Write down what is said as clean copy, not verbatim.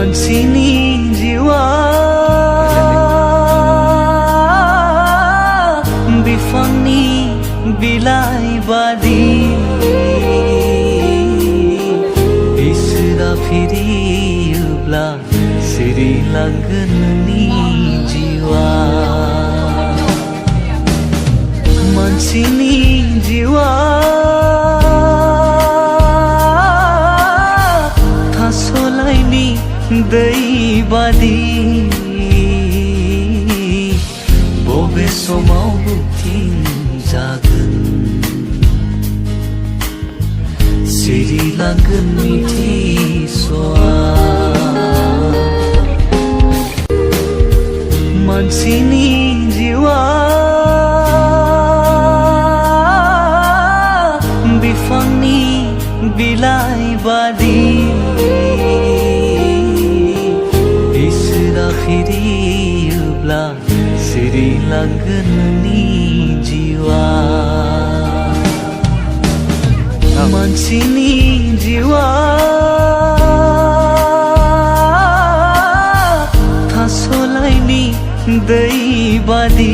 मानसिनि जिउआ बिफांनि बिलाइ बादि इसोरा फिरियोब्ला सिरिलांगोन नोंनि जिउआ मानसिनि जिउआ थास'लाइनि दै बादि बबे समाव बुथिंजागोन सिरिलांगोन मिथिस'आ मानसिनि जिउआ बिफांनि बिलाइ बादि इसोरा फिरियोब्ला सिरिलांगोन नोंनि जिउआ मानसिनि जिउआ थास'लाइनि दै बादि